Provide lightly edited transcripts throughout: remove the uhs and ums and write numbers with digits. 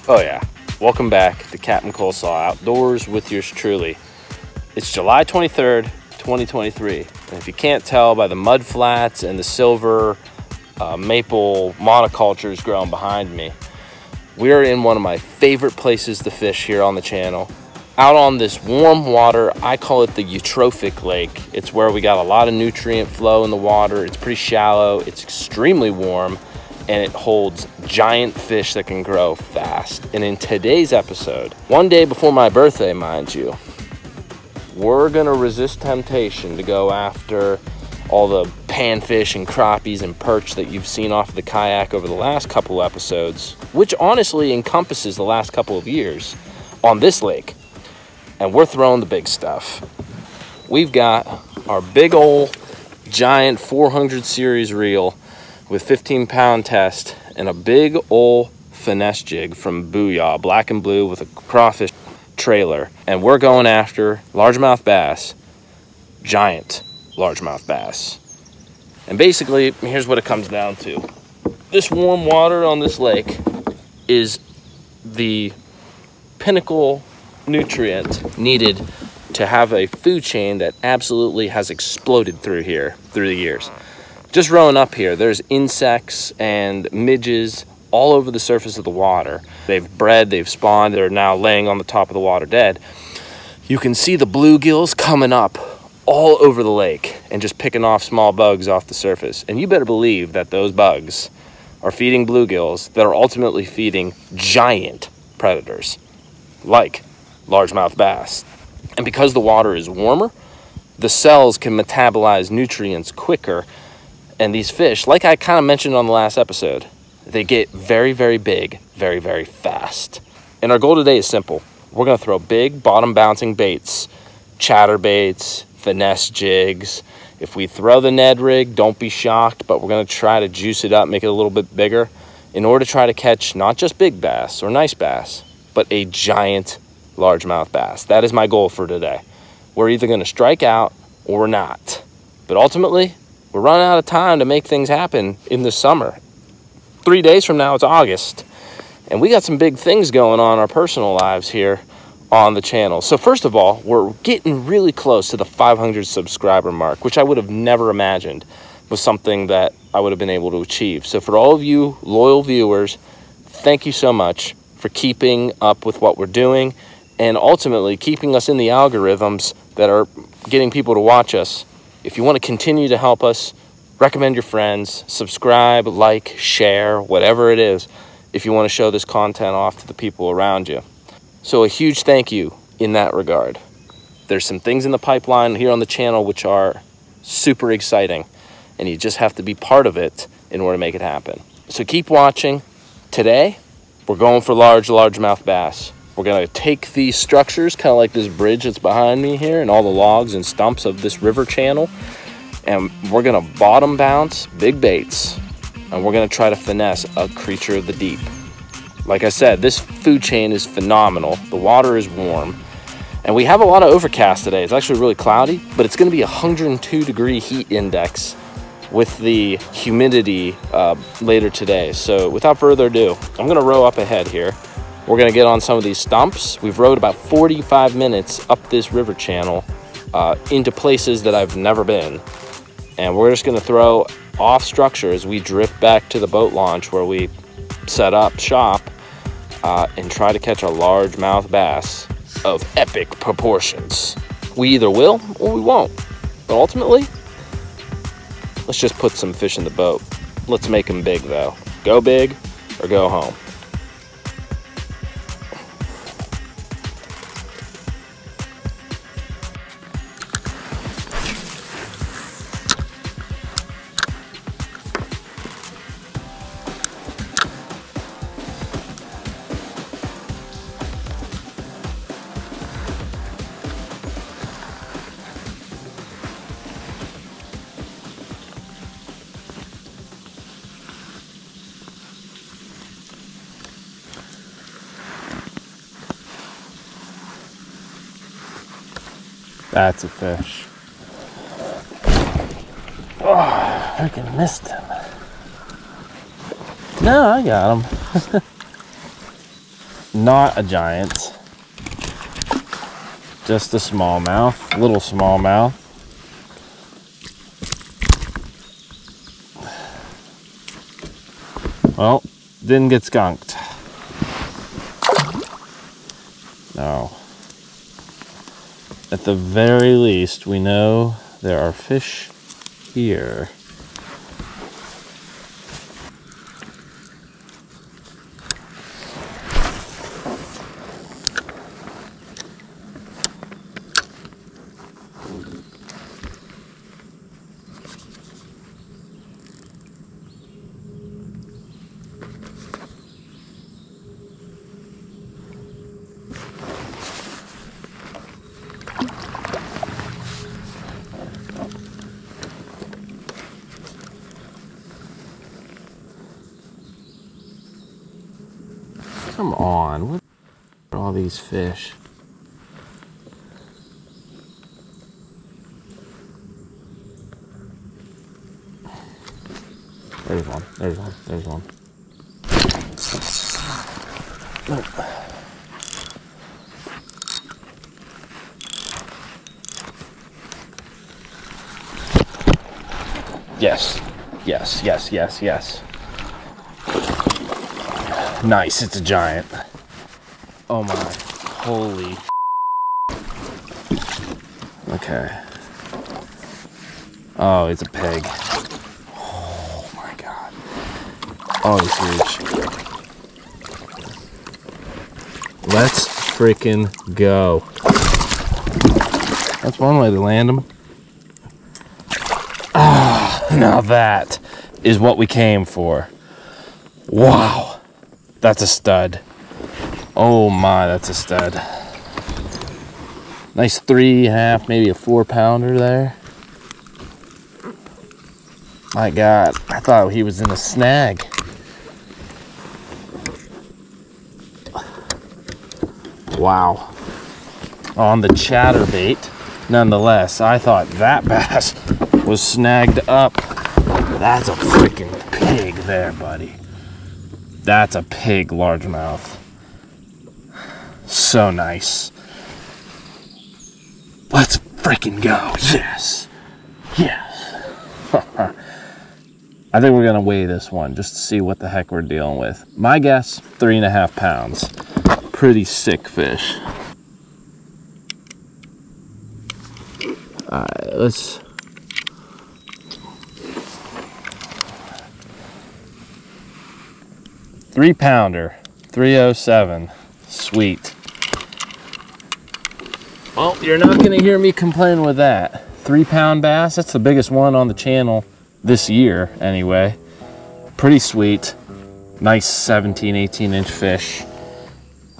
Oh yeah, welcome back to Captain Coleslaw Outdoors with yours truly. It's July 23rd, 2023, and if you can't tell by the mud flats and the silver maple monocultures growing behind me, we are in one of my favorite places to fish here on the channel. Out on this warm water, I call it the eutrophic lake. It's where we got a lot of nutrient flow in the water. It's pretty shallow, it's extremely warm, and it holds giant fish that can grow fast. And in today's episode, one day before my birthday, mind you, we're gonna resist temptation to go after all the panfish and crappies and perch that you've seen off of the kayak over the last couple episodes, which honestly encompasses the last couple of years on this lake. And we're throwing the big stuff. We've got our big old giant 400 series reel with 15-pound test and a big old finesse jig from Booyah, black and blue with a crawfish trailer. And we're going after largemouth bass, giant largemouth bass. And basically, here's what it comes down to. This warm water on this lake is the pinnacle nutrient needed to have a food chain that absolutely has exploded through here through the years. Just rowing up here, there's insects and midges all over the surface of the water. They've bred, they've spawned, they're now laying on the top of the water dead. You can see the bluegills coming up all over the lake and just picking off small bugs off the surface. And you better believe that those bugs are feeding bluegills that are ultimately feeding giant predators like largemouth bass. And because the water is warmer, the cells can metabolize nutrients quicker. And these fish, like I kind of mentioned on the last episode, they get very, very big, very, very fast. And our goal today is simple. We're gonna throw big bottom bouncing baits, chatterbaits, finesse jigs. If we throw the Ned rig, don't be shocked, but we're gonna try to juice it up, make it a little bit bigger in order to try to catch not just big bass or nice bass, but a giant largemouth bass. That is my goal for today. We're either gonna strike out or we're not. But ultimately, we're running out of time to make things happen in the summer. 3 days from now, it's August. And we got some big things going on in our personal lives here on the channel. So first of all, we're getting really close to the 500 subscriber mark, which I would have never imagined was something that I would have been able to achieve. So for all of you loyal viewers, thank you so much for keeping up with what we're doing and ultimately keeping us in the algorithms that are getting people to watch us. If you want to continue to help us, recommend your friends, subscribe, like, share, whatever it is, if you want to show this content off to the people around you. So a huge thank you in that regard. There's some things in the pipeline here on the channel which are super exciting, and you just have to be part of it in order to make it happen. So keep watching. Today, we're going for largemouth bass. We're gonna take these structures, kind of like this bridge that's behind me here, and all the logs and stumps of this river channel, and we're gonna bottom bounce big baits, and we're gonna try to finesse a creature of the deep. Like I said, this food chain is phenomenal. The water is warm, and we have a lot of overcast today. It's actually really cloudy, but it's gonna be 102-degree heat index with the humidity later today. So without further ado, I'm gonna row up ahead here. We're gonna get on some of these stumps. We've rowed about 45 minutes up this river channel into places that I've never been. And we're just gonna throw off structure as we drift back to the boat launch where we set up shop and try to catch a largemouth bass of epic proportions. We either will or we won't. But ultimately, let's just put some fish in the boat. Let's make them big though. Go big or go home. That's a fish. Oh, I freaking missed him. No, I got him. not a giant, just a smallmouth, little smallmouth. Well, didn't get skunked. No. At the very least, we know there are fish here. Come on, what are all these fish? There's one, there's one, there's one. Nope. Yes, yes, yes, yes, yes. Nice, it's a giant. Oh my, holy. Okay. Oh, it's a pig. Oh my God. Oh, he's huge. Let's freaking go. That's one way to land him. Ah, now that is what we came for. Wow. That's a stud. Oh my, that's a stud. Nice 3.5, maybe a 4-pounder there. My God, I thought he was in a snag. Wow. On the chatterbait. Nonetheless, I thought that bass was snagged up. That's a freaking pig there, buddy. That's a pig largemouth. So nice. Let's freaking go. Yes. Yes. I think we're gonna weigh this one just to see what the heck we're dealing with. My guess, 3.5 pounds. Pretty sick fish. Alright, let's... Three-pounder, 307. Sweet. Well, you're not gonna hear me complain with that. 3-pound bass, that's the biggest one on the channel this year, anyway. Pretty sweet. Nice 17, 18-inch fish.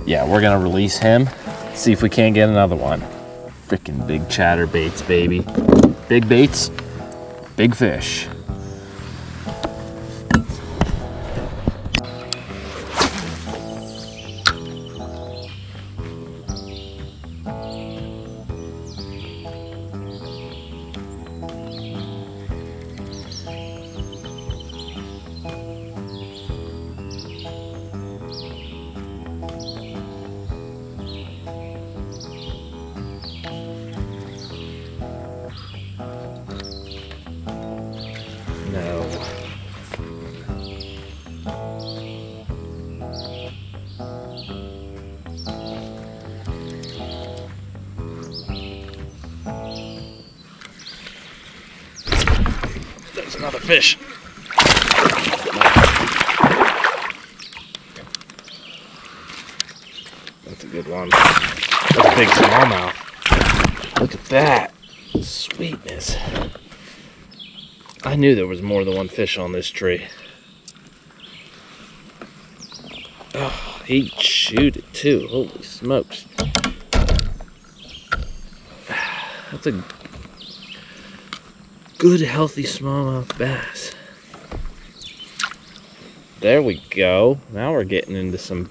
Yeah, we're gonna release him. See if we can't get another one. Freaking big chatterbaits, baby. Big baits, big fish. No. There's another fish. That's a good one. That's a big smallmouth. Look at that. Sweetness. I knew there was more than one fish on this tree. Oh, he chewed it too. Holy smokes. That's a good, healthy smallmouth bass. There we go. Now we're getting into some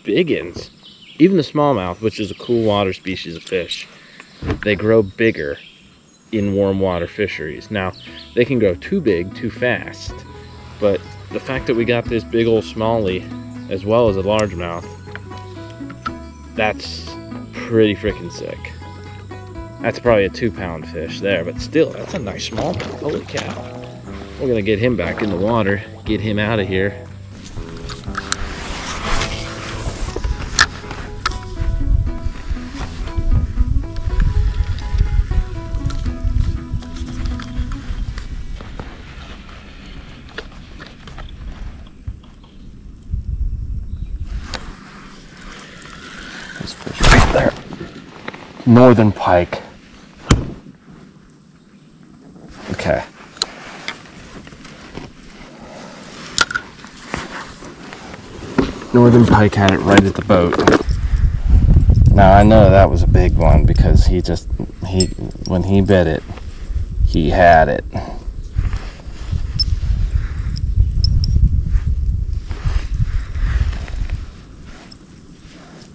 biggins. Even the smallmouth, which is a cool water species of fish, they grow bigger in warm water fisheries. Now, they can grow too big too fast, but the fact that we got this big old smallie as well as a largemouth, That's pretty freaking sick. That's probably a 2-pound fish there, but still, that's a nice smallmouth. Holy cow. We're gonna get him back in the water, get him out of here. This fish right there. Northern pike. Okay. Northern pike had it right at the boat. Now I know that was a big one because when he bit it, he had it.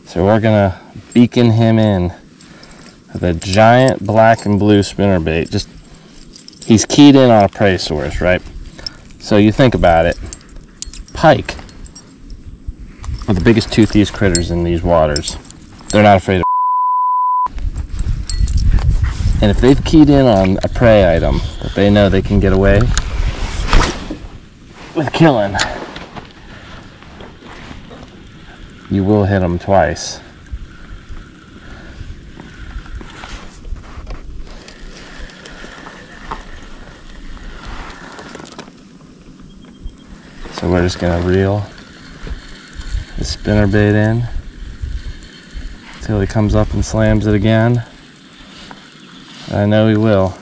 So we're gonna beacon him in with a giant black and blue spinnerbait. Just, he's keyed in on a prey source, right? So you think about it, pike are the biggest toothiest critters in these waters. They're not afraid of and if they've keyed in on a prey item that they know they can get away with killing, you will hit them twice. So we're just gonna reel the spinnerbait in until he comes up and slams it again. I know he will.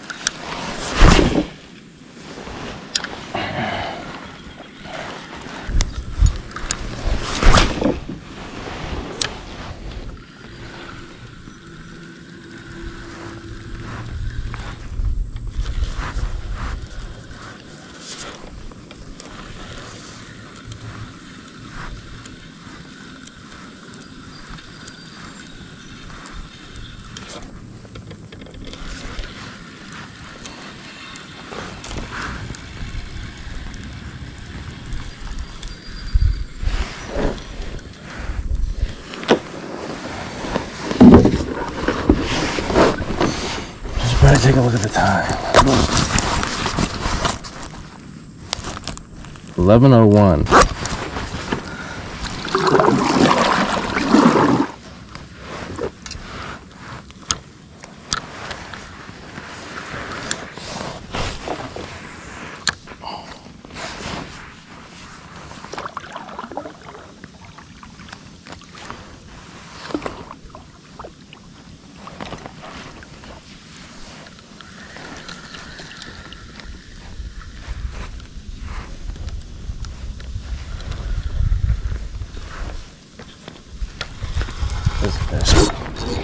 Take a look at the time. 11:01.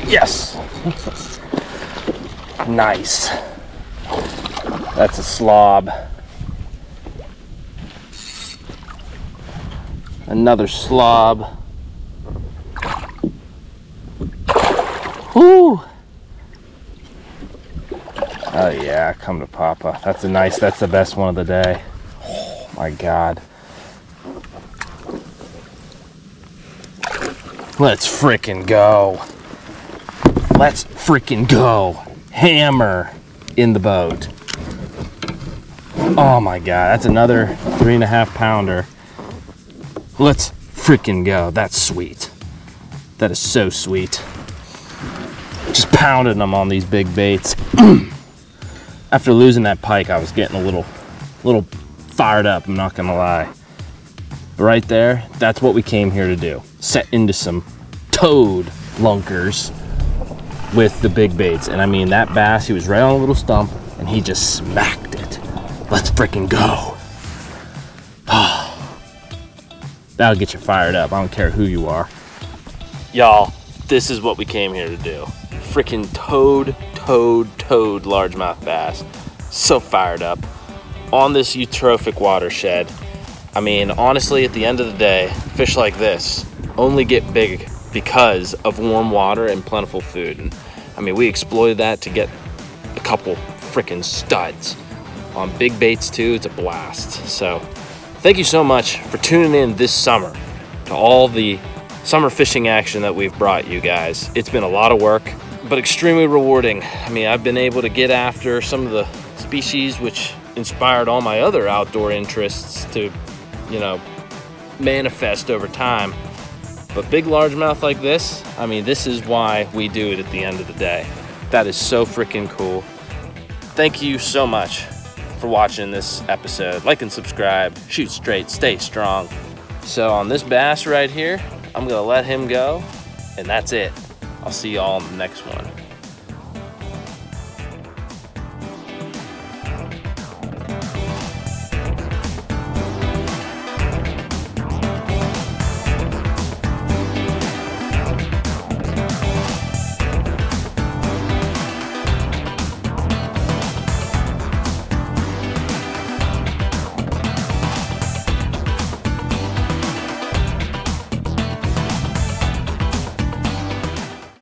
Yes! Nice. That's a slob. Another slob. Whoo! Oh yeah, come to Papa. That's the best one of the day. Oh my God. Let's frickin' go. Let's freaking go. Hammer in the boat. Oh my God, that's another 3.5 pounder. Let's freaking go. That's sweet. That is so sweet. Just pounding them on these big baits. After losing that pike, I was getting a little fired up, I'm not gonna lie. But right there, that's what we came here to do. Set into some toad lunkers with the big baits. And I mean, that bass, he was right on a little stump and he just smacked it. Let's freaking go. That'll get you fired up. I don't care who you are. Y'all, this is what we came here to do. Freaking toad largemouth bass. So fired up on this eutrophic watershed. I mean, honestly, at the end of the day, fish like this only get big because of warm water and plentiful food. And I mean, we exploited that to get a couple freaking studs. On big baits too, it's a blast. So thank you so much for tuning in this summer to all the summer fishing action that we've brought you guys. It's been a lot of work, but extremely rewarding. I mean, I've been able to get after some of the species which inspired all my other outdoor interests to, you know, manifest over time. But big largemouth like this, I mean, this is why we do it at the end of the day. That is so freaking cool. Thank you so much for watching this episode. Like and subscribe, shoot straight, stay strong. So on this bass right here, I'm gonna let him go, and that's it. I'll see y'all in the next one.